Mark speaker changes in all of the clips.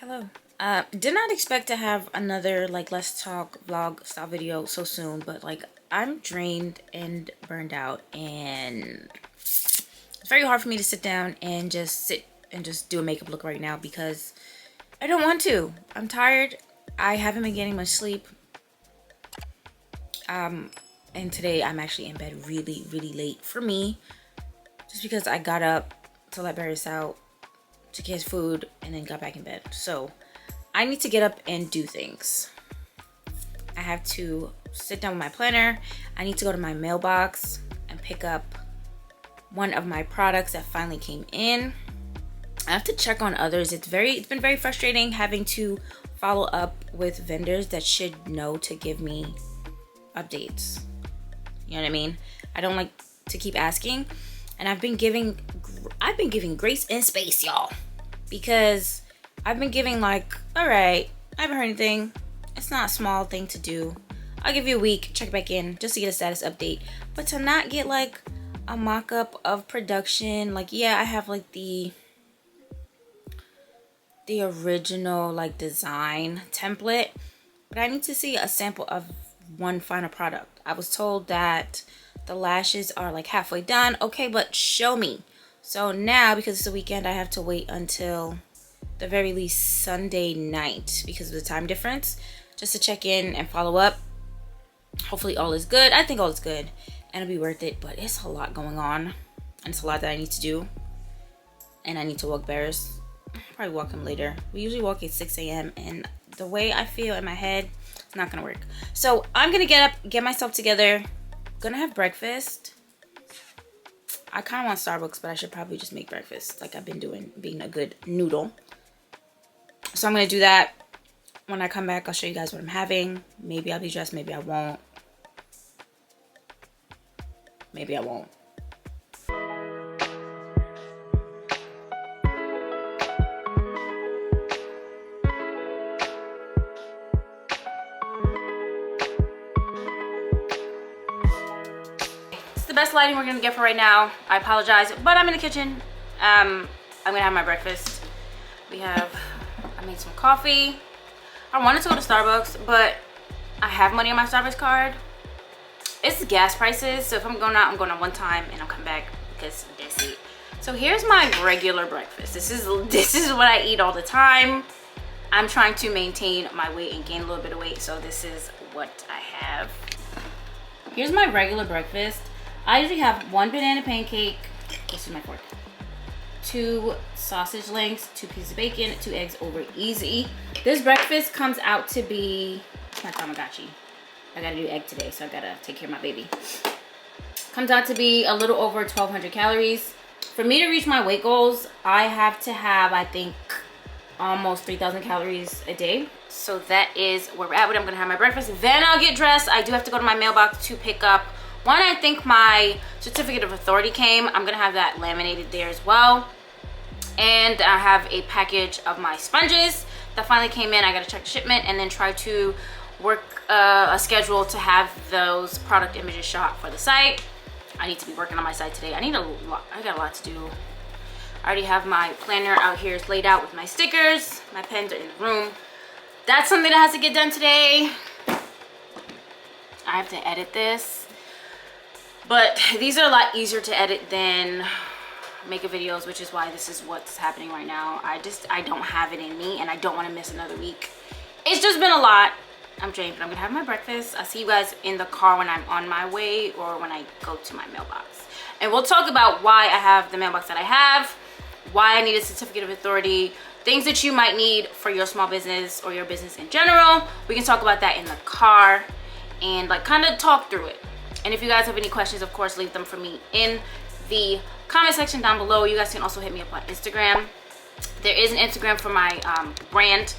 Speaker 1: Hello. Did not expect to have another let's talk vlog style video so soon, but I'm drained and burned out, and it's very hard for me to sit down and just do a makeup look right now because I don't want to. I'm tired. I haven't been getting much sleep. And today I'm actually in bed really late for me, just because I got up to let Barris out to get his food and then got back in bed. So I need to get up and do things. I have to sit down with my planner. I need to go to my mailbox and pick up one of my products that finally came in. I have to check on others. It's been very frustrating having to follow up with vendors that should know to give me updates. You know what I mean? I don't like to keep asking, and I've been giving grace and space, y'all, because I've been giving all right, I haven't heard anything. It's not a small thing to do. I'll give you a week, check back in just to get a status update. But to not get a mock-up of production, yeah, I have the original design template, but I need to see a sample of one final product. I was told that the lashes are halfway done. Okay, but show me. So now, because it's the weekend, I have to wait until the very least Sunday night because of the time difference, just to check in and follow up. Hopefully all is good. I think all is good and it'll be worth it, but it's a lot going on and it's a lot that I need to do, and I need to walk Barris. Probably walk him later. We usually walk at 6 a.m. and the way I feel in my head, it's not gonna work. So I'm gonna get up, get myself together, gonna have breakfast. I kind of want Starbucks, but I should probably just make breakfast like I've been doing, being a good noodle. So I'm gonna do that. When I come back, I'll show you guys what I'm having. Maybe I'll be dressed, maybe I won't. Maybe I won't. The best lighting we're gonna get for right now. I apologize, but I'm in the kitchen. I'm gonna have my breakfast. I made some coffee. I wanted to go to Starbucks, but I have money on my Starbucks card. It's gas prices, so if I'm going out, I'm going out one time and I'll come back because that's it. So here's my regular breakfast. This is what I eat all the time. I'm trying to maintain my weight and gain a little bit of weight, so this is what I have. Here's my regular breakfast. I usually have one banana pancake. This is my fork. 2 sausage links, 2 pieces of bacon, 2 eggs over easy. This breakfast comes out to be, it's my Tamagotchi. I gotta do egg today, so I gotta take care of my baby. Comes out to be a little over 1,200 calories. For me to reach my weight goals, I have to have, I think, almost 3,000 calories a day. So that is where we're at. I'm gonna have my breakfast, then I'll get dressed. I do have to go to my mailbox to pick up one. I think my certificate of authority came. I'm gonna have that laminated there as well. And I have a package of my sponges that finally came in. I gotta check the shipment and then try to work a schedule to have those product images shot for the site. I need to be working on my site today. I got a lot to do. I already have my planner out here. It's laid out with my stickers. My pens are in the room. That's something that has to get done today. I have to edit this. But these are a lot easier to edit than makeup videos, which is why this is what's happening right now. I don't have it in me, and I don't want to miss another week. It's just been a lot. I'm drained, but I'm gonna have my breakfast. I'll see you guys in the car when I'm on my way or when I go to my mailbox. And we'll talk about why I have the mailbox that I have, why I need a certificate of authority, things that you might need for your small business or your business in general. We can talk about that in the car and kind of talk through it. And if you guys have any questions, of course, leave them for me in the comment section down below. You guys can also hit me up on Instagram. There is an Instagram for my brand.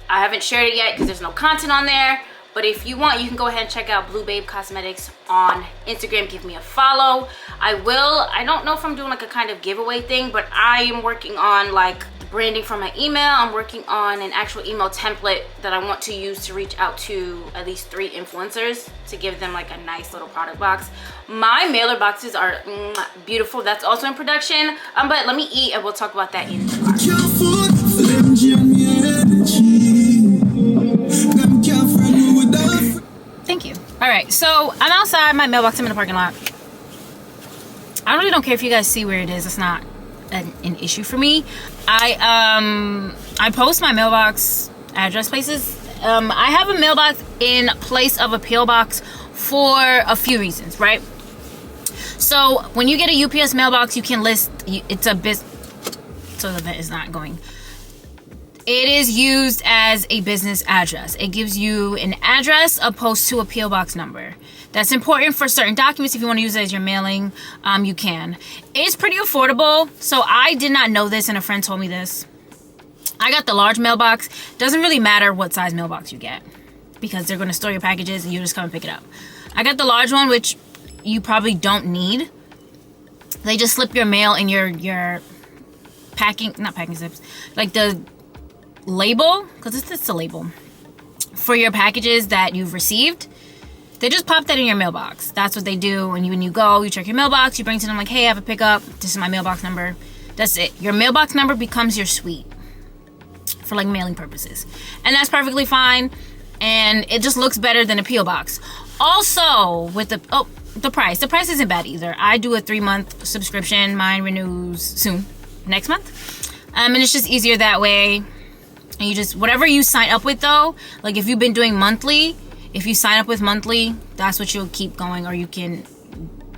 Speaker 1: I haven't shared it yet because there's no content on there. But if you want, you can go ahead and check out Blue Babe Cosmetics on Instagram. Give me a follow. I don't know if I'm doing a kind of giveaway thing, but I am working on the branding for my email. I'm working on an actual email template that I want to use to reach out to at least 3 influencers to give them a nice little product box. My mailer boxes are beautiful. That's also in production. But let me eat and we'll talk about that in the car. by my mailbox. I'm in the parking lot. I really don't care if you guys see where it is. It's not an issue for me. I post my mailbox address places. I have a mailbox in place of a PO box for a few reasons, right? So when you get a UPS mailbox, you can list, it's a business, so the vent is not going. It is used as a business address. It gives you an address opposed to a PO box number. That's important for certain documents. If you want to use it as your mailing, you can. It's pretty affordable. So I did not know this, and a friend told me this. I got the large mailbox. Doesn't really matter what size mailbox you get, because they're going to store your packages and you just come and pick it up. I got the large one, which you probably don't need. They just slip your mail in your packing, not packing zips, like the label, because it's a label for your packages that you've received. They just pop that in your mailbox. That's what they do. When you go, you check your mailbox, you bring to them like, hey, I have a pickup. This is my mailbox number. That's it. Your mailbox number becomes your suite for like mailing purposes. And that's perfectly fine. And it just looks better than a P.O. box. Also, with the price. The price isn't bad either. I do a 3-month subscription. Mine renews soon, next month. And it's just easier that way. And you just, whatever you sign up with though, like if you've been doing monthly, if you sign up with monthly, that's what you'll keep going, or you can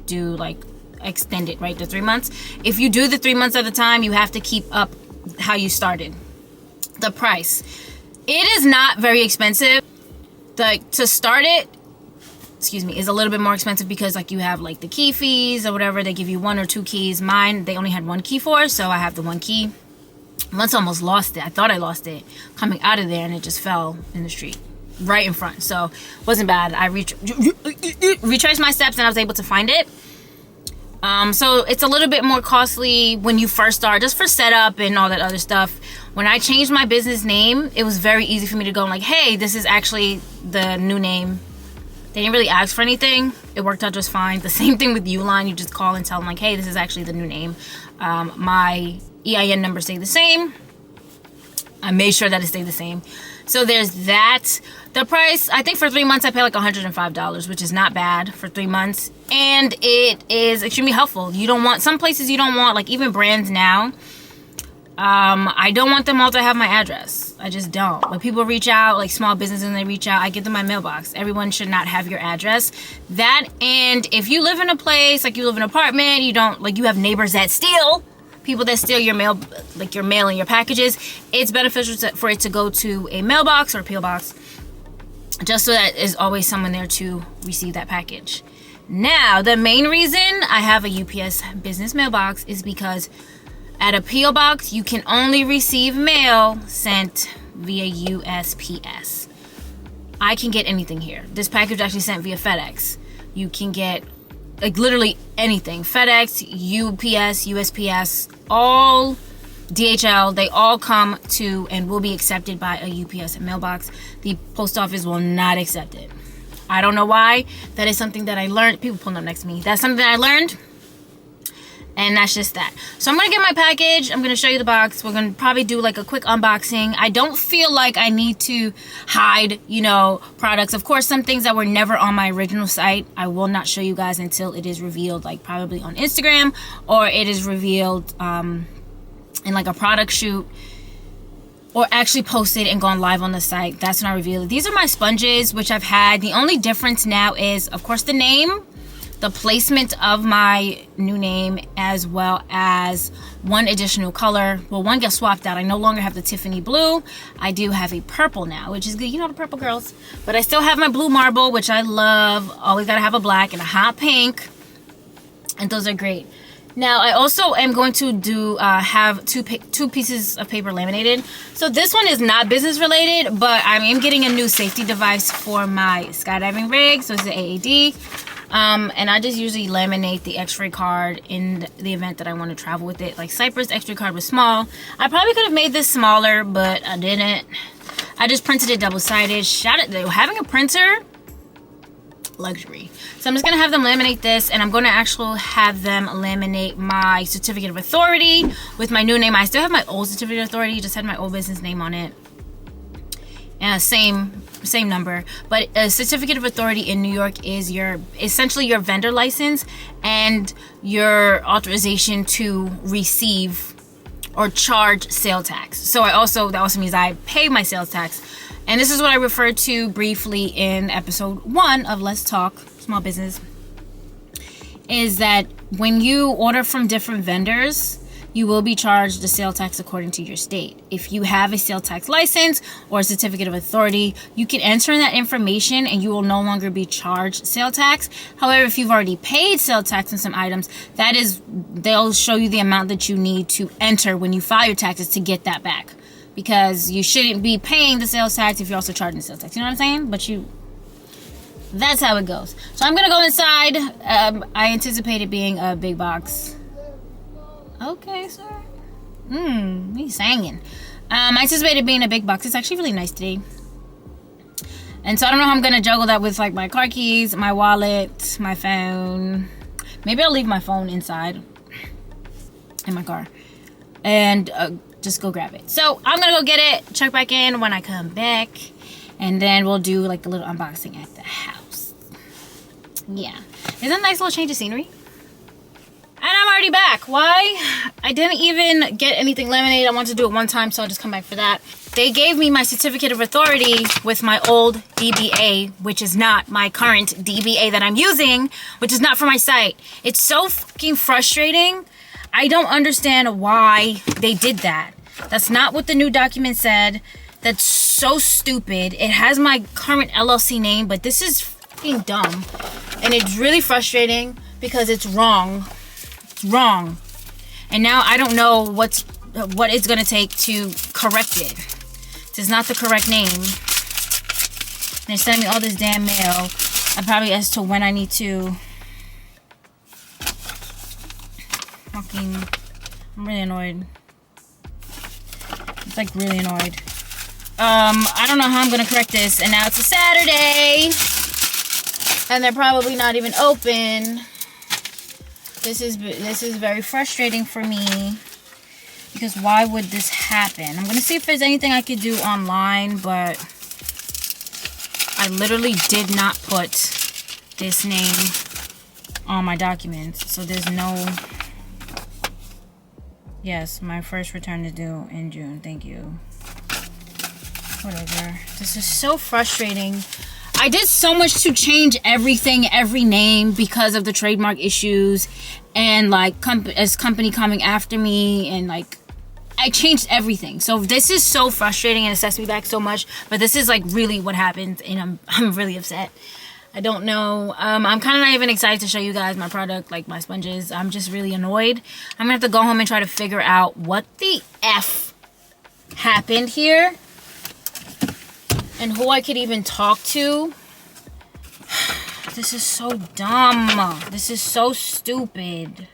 Speaker 1: do like extend it, right, to 3 months. If you do the 3 months at a time, you have to keep up how you started. The price, it is not very expensive. To start it, is a little bit more expensive because like you have like the key fees or whatever. They give you 1 or 2 keys. Mine, they only had 1 key for, so I have the 1 key. Once I almost lost it. I thought I lost it coming out of there, and it just fell in the street right in front. So it wasn't bad. I retraced my steps and I was able to find it. So it's a little bit more costly when you first start, just for setup and all that other stuff. When I changed my business name, it was very easy for me to go like, hey, this is actually the new name. They didn't really ask for anything. It worked out just fine. The same thing with Uline. You just call and tell them like, hey, this is actually the new name. My EIN number stayed the same. I made sure that it stayed the same. So there's that. The price, I think for 3 months I pay like $105, which is not bad for 3 months. And it is extremely helpful. You don't want, some places you don't want, like even brands now, I don't want them all to have my address. I just don't. When people reach out, like small businesses, and they reach out, I give them my mailbox. Everyone should not have your address. That, and if you live in a place, like you live in an apartment, you don't, like you have neighbors that steal, people that steal your mail, like your mail and your packages, it's beneficial for it to go to a mailbox or a PO box, just so that there's always someone there to receive that package. Now, the main reason I have a UPS business mailbox is because at a PO box, you can only receive mail sent via USPS. I can get anything here. This package actually sent via FedEx. You can get like literally anything. FedEx, UPS, USPS, all DHL, they all come to and will be accepted by a UPS mailbox. The post office will not accept it. I don't know why. That is something that I learned. People pulling up next to me. That's something that I learned. And that's just that. So I'm going to get my package. I'm going to show you the box. We're going to probably do like a quick unboxing. I don't feel like I need to hide, you know, products. Of course, some things that were never on my original site, I will not show you guys until it is revealed, like probably on Instagram, or it is revealed in like a product shoot, or actually posted and gone live on the site. That's when I reveal it. These are my sponges, which I've had. The only difference now is, of course, the name, the placement of my new name, as well as one additional color. Well, one got swapped out. I no longer have the Tiffany blue. I do have a purple now, which is good. You know, the purple girls. But I still have my blue marble, which I love. Always gotta have a black and a hot pink. And those are great. Now, I also am going to do have two pieces of paper laminated. So this one is not business related, but I am getting a new safety device for my skydiving rig. So it's the AAD. And I just usually laminate the x-ray card in the event that I want to travel with it. Like Cypress x-ray card was small. I probably could have made this smaller, but I didn't. I just printed it double-sided. Shout it, having a printer, luxury. So I'm just gonna have them laminate this, and I'm gonna actually have them laminate my certificate of authority with my new name. I still have my old certificate of authority, just had my old business name on it. Same number, but a certificate of authority in New York is essentially your vendor license and your authorization to receive or charge sales tax. So that also means I pay my sales tax. And this is what I referred to briefly in episode 1 of Let's Talk Small Business, is that when you order from different vendors, you will be charged the sales tax according to your state. If you have a sales tax license or a certificate of authority, you can enter in that information and you will no longer be charged sales tax. However, if you've already paid sales tax on some items, they'll show you the amount that you need to enter when you file your taxes to get that back. Because you shouldn't be paying the sales tax if you're also charging the sales tax. You know what I'm saying? That's how it goes. So I'm gonna go inside. I anticipate it being a big box. Okay, sir. He's singing. I anticipate it being a big box. It's actually really nice today. And so I don't know how I'm gonna juggle that with like my car keys, my wallet, my phone. Maybe I'll leave my phone inside in my car and just go grab it. So I'm gonna go get it, check back in when I come back, and then we'll do like a little unboxing at the house. Yeah. Isn't that a nice little change of scenery? And I'm already back. Why? I didn't even get anything laminated. I wanted to do it one time, so I'll just come back for that. They gave me my certificate of authority with my old DBA, which is not my current DBA that I'm using, which is not for my site. It's so fucking frustrating. I don't understand why they did that. That's not what the new document said. That's so stupid. It has my current LLC name, but this is fucking dumb. And it's really frustrating because it's wrong. Wrong. And now I don't know what it's gonna take to correct it. This is not the correct name. And they're sending me all this damn mail. I'm probably as to when I need to I'm really annoyed. It's like really annoyed. I don't know how I'm gonna correct this, and now it's a Saturday and they're probably not even open. This is very frustrating for me because why would this happen? I'm gonna see if there's anything I could do online, but I literally did not put this name on my documents, so there's no. Yes, my first return is due in June. Thank you. Whatever. This is so frustrating. I did so much to change everything, every name, because of the trademark issues and like as company coming after me, and like I changed everything. So this is so frustrating and it sets me back so much. But this is like really what happened, and I'm really upset. I don't know. I'm kind of not even excited to show you guys my product, like my sponges. I'm just really annoyed. I'm gonna have to go home and try to figure out what the F happened here and who I could even talk to. This is so dumb. This is so stupid.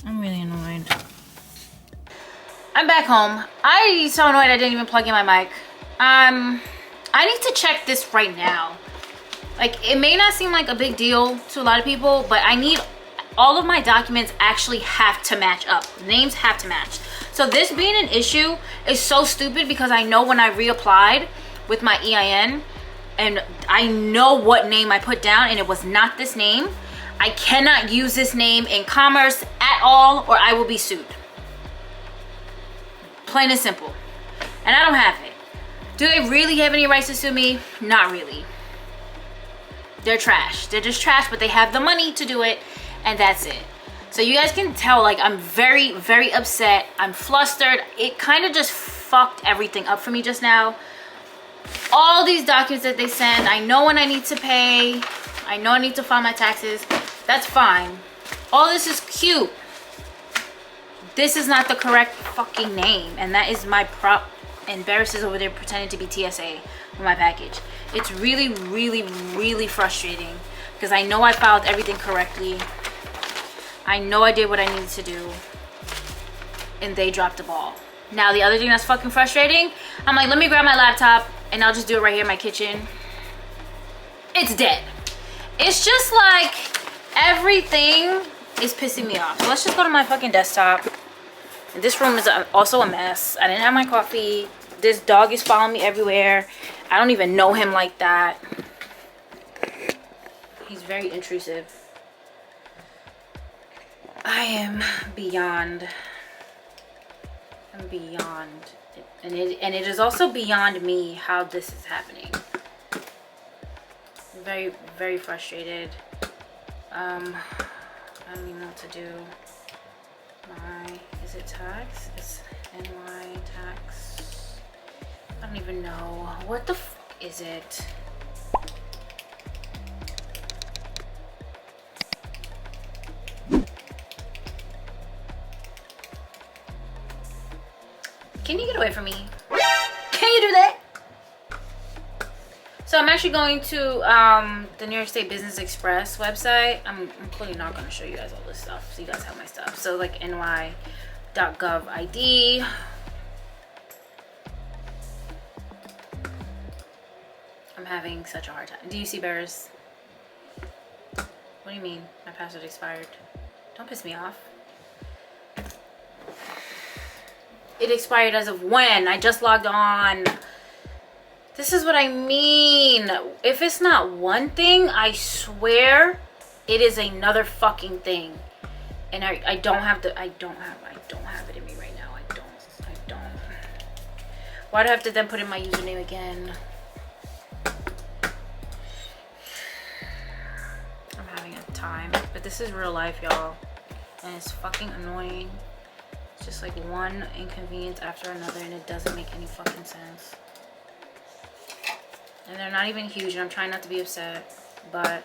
Speaker 1: I'm really annoyed. I'm back home. I'm so annoyed I didn't even plug in my mic. I need to check this right now. Like, it may not seem like a big deal to a lot of people, but I need all of my documents actually have to match up. Names have to match. So this being an issue is so stupid because I know when I reapplied with my EIN and I know what name I put down and it was not this name. I cannot use this name in commerce at all or I will be sued. Plain and simple. And I don't have it. Do they really have any rights to sue me? Not really. They're trash. They're just trash, but they have the money to do it, and that's it. So you guys can tell, like, I'm very, very upset. I'm flustered. It kind of just fucked everything up for me just now. All these documents that they send, I know when I need to pay. I know I need to file my taxes. That's fine. All this is cute. This is not the correct fucking name, and that is my prop. And Barris is over there pretending to be TSA for my package. It's really, really, really frustrating because I know I filed everything correctly. I know I did what I needed to do, and they dropped the ball. Now the other thing that's fucking frustrating, I'm like, let me grab my laptop and I'll just do it right here in my kitchen. It's dead. It's just like everything is pissing me off. So let's just go to my fucking desktop. This room is also a mess. I didn't have my coffee. this dog is following me everywhere. I don't even know him like that. He's very intrusive. I am beyond. I'm beyond. And it is also beyond me how this is happening. I'm very, very frustrated. I don't even know what to do. Is it tax? It's NY tax. I don't even know. What the fuck is it? Can you get away from me? Can you do that? So I'm actually going to the New York State Business Express website. I'm clearly not going to show you guys all this stuff, so you guys have my stuff. So like ny.gov ID. I'm having such a hard time. Do you see bears? What do you mean? My password expired. Don't piss me off. It expired as of when? I just logged on. This is what I mean. If it's not one thing, I swear it is another fucking thing. And I don't have it in me right now. I don't. Why do I have to then put in my username again? I'm having a time. But this is real life, y'all. And it's fucking annoying. It's just like one inconvenience after another, and it doesn't make any fucking sense. And they're not even huge, and I'm trying not to be upset, but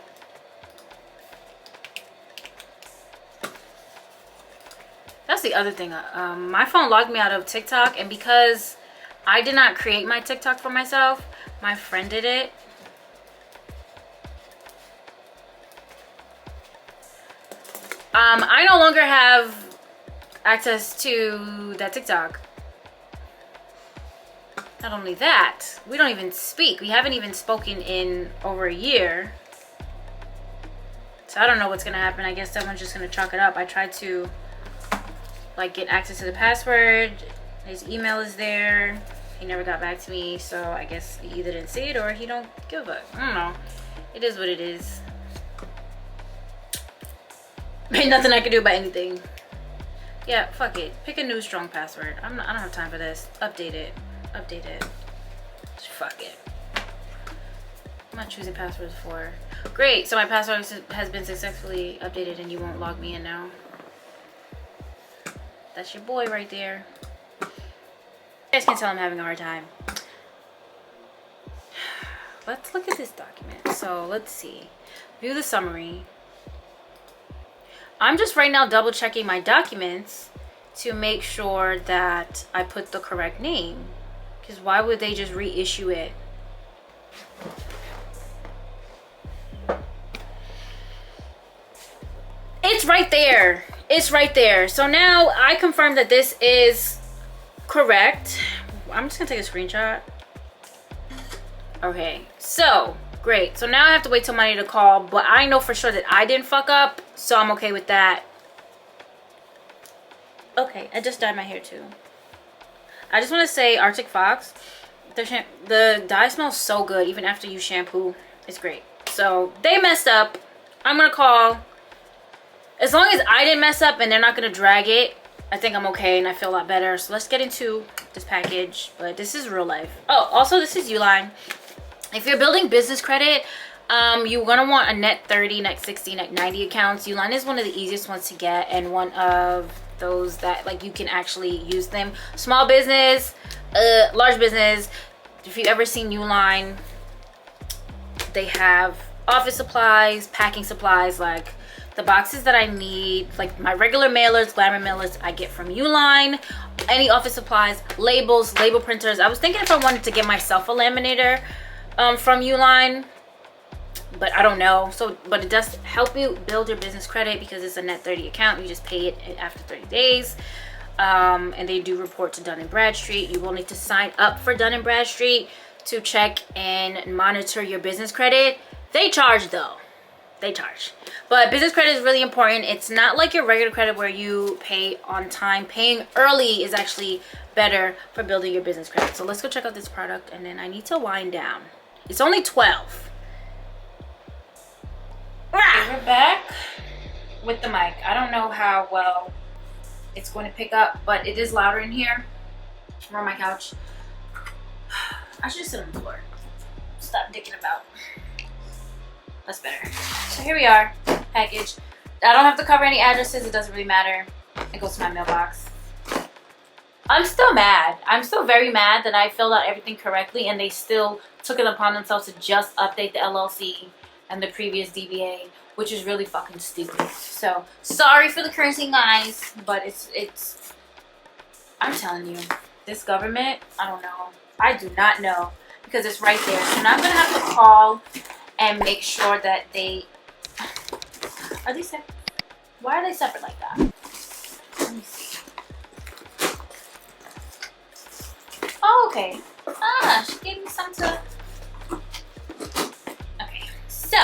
Speaker 1: that's the other thing. My phone logged me out of TikTok, and because I did not create my TikTok for myself, my friend did it. I no longer have access to that TikTok. Not only that, we don't even speak. We haven't even spoken in over a year. So I don't know what's gonna happen. I guess someone's just gonna chalk it up. I tried to like get access to the password. His email is there. He never got back to me, so I guess he either didn't see it or he don't give a fuck. I don't know. It is what it is. Ain't nothing I can do about anything. Yeah, fuck it. Pick a new strong password. I don't have time for this. Update it. Fuck it. I'm not choosing passwords for. Great. So my password has been successfully updated, and you won't log me in now. That's your boy right there. You guys can tell I'm having a hard time. Let's look at this document. So let's see. View the summary. I'm just right now double checking my documents to make sure that I put the correct name. Because why would they just reissue it? It's right there. It's right there. So now I confirm that this is correct. I'm just gonna take a screenshot. Okay, so great. So now I have to wait till Monday to call, but I know for sure that I didn't fuck up, so I'm okay with that. Okay, I just dyed my hair too. I just want to say Arctic Fox, the dye smells so good even after you shampoo. It's great. So they messed up. I'm gonna call. As long as I didn't mess up and they're not gonna drag it, I think I'm okay and I feel a lot better. So let's get into this package. But this is real life. Oh, also this is Uline. If you're building business credit, you're gonna want a net 30, net 60, net 90 accounts. Uline is one of the easiest ones to get and one of those that like you can actually use them. Small business, large business. If you've ever seen Uline, they have office supplies, packing supplies, like the boxes that I need, like my regular mailers, glamour mailers, I get from Uline. Any office supplies, labels, label printers. I was thinking if I wanted to get myself a laminator from Uline, but I don't know. So, but it does help you build your business credit because it's a net 30 account. You just pay it after 30 days. And they do report to Dun & Bradstreet. You will need to sign up for Dun & Bradstreet to check and monitor your business credit. They charge though. they charge. But business credit is really important. It's not like your regular credit where you pay on time. Paying early is actually better for building your business credit. So let's go check out this product, and then I need to wind down. It's only 12. Okay, we're back with the mic. I don't know how well it's going to pick up, but it is louder in here. I'm on my couch. I should sit on the floor. Stop dicking about. That's better. So here we are, package. I don't have to cover any addresses. It doesn't really matter. It goes to my mailbox. I'm still mad. I'm still very mad that I filled out everything correctly and they still took it upon themselves to just update the LLC and the previous DBA, which is really fucking stupid. So sorry for the cursing, guys, but it's I'm telling you, this government, I don't know. I do not know, because it's right there. So now I'm gonna have to call and make sure that they are these separate? Why are they separate like that? Let me see. Oh, okay. Ah, she gave me some to. Okay, so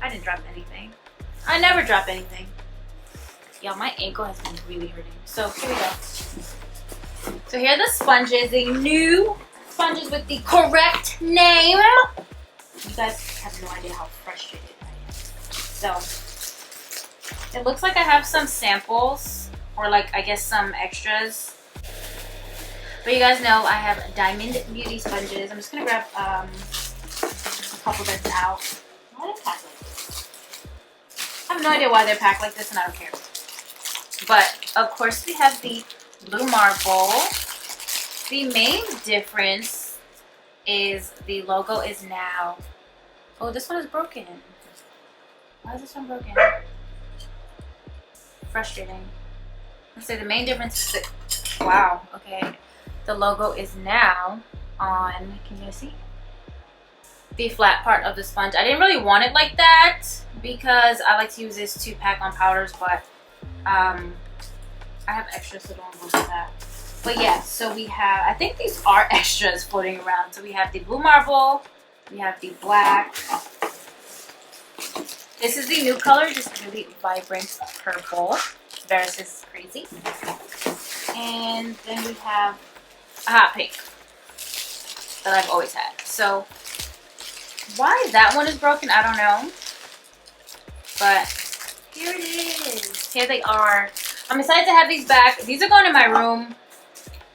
Speaker 1: I didn't drop anything. I never drop anything. Y'all, my ankle has been really hurting. So here we go. So here are the sponges, the new sponges with the correct name. You guys have no idea how frustrated I am. So it looks like I have some samples, or like I guess some extras. But you guys know I have Diamond Beauty sponges. I'm just gonna grab a couple that's out. Why are they packed like this? I have no idea why they're packed like this, and I don't care. But of course we have the Blue Marble. The main difference is the logo is now. Oh, this one is broken. Why is this one broken? Frustrating. Let's say the main difference is that, wow, okay. The logo is now on, can you guys see? The flat part of the sponge. I didn't really want it like that because I like to use this to pack on powders, but I have extras, so don't go for that. But yeah, so we have, I think these are extras floating around. So we have the Blue Marble, we have the black. This is the new color, just really vibrant purple versus crazy. And then we have a hot pink that I've always had. So why that one is broken, I don't know. But here it is. Here they are. I'm excited to have these back. These are going in my room.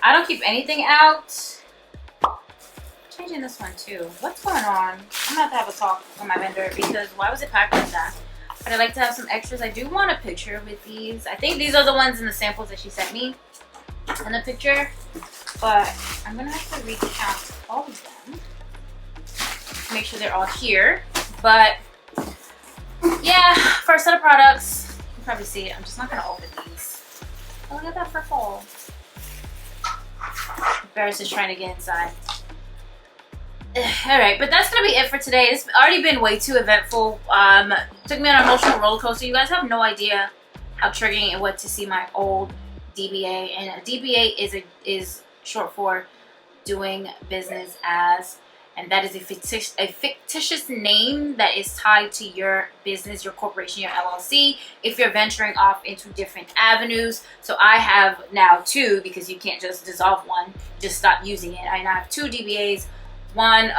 Speaker 1: I don't keep anything out. I'm changing this one too. What's going on? I'm gonna have to talk with my vendor because why was it packed like that? But I like to have some extras. I do want a picture with these. I think these are the ones in the samples that she sent me in the picture. But I'm gonna have to recount all of them. Make sure they're all here. But yeah, for a set of products, you can probably see it. I'm just not gonna open these. Oh, look at that purple. Barris is trying to get inside. Alright, but that's gonna be it for today. It's already been way too eventful. Took me on an emotional roller coaster. You guys have no idea how triggering it was to see my old DBA. And a DBA is short for doing business as, and that is a fictitious name that is tied to your business, your corporation, your LLC, if you're venturing off into different avenues. So I have now two, because you can't just dissolve one, just stop using it. I now have two DBAs. One,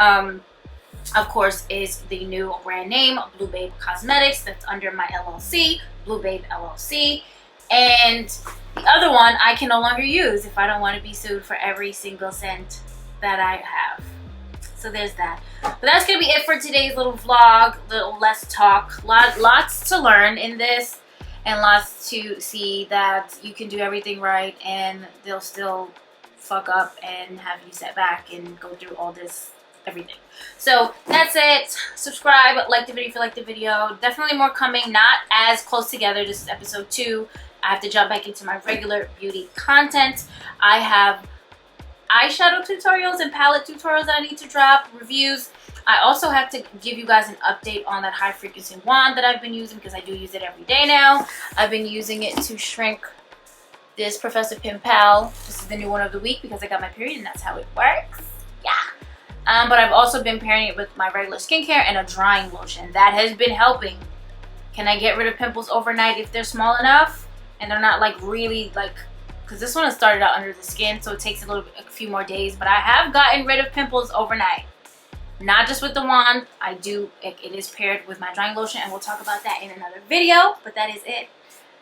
Speaker 1: of course, is the new brand name, Blue Babe Cosmetics, that's under my LLC, Blue Babe LLC. And the other one I can no longer use if I don't want to be sued for every single cent that I have. So there's that. But that's gonna be it for today's little vlog, little less talk. Lots to learn in this, and lots to see that you can do everything right and they'll still fuck up and have you set back and go through all this, everything. So that's it. Subscribe, like the video if you like the video. Definitely more coming, not as close together. This is episode 2. I have to jump back into my regular beauty content. I have eyeshadow tutorials and palette tutorials that I need to drop, reviews. I also have to give you guys an update on that high frequency wand that I've been using, because I do use it every day now. I've been using it to shrink this Professor Pim Pal. This is the new one of the week because I got my period and that's how it works. Yeah. But I've also been pairing it with my regular skincare and a drying lotion. That has been helping. Can I get rid of pimples overnight if they're small enough and they're not like really like, because this one has started out under the skin, so it takes a few more days, but I have gotten rid of pimples overnight. Not just with the wand. It is paired with my drying lotion, and we'll talk about that in another video, but that is it.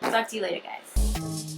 Speaker 1: Talk to you later, guys.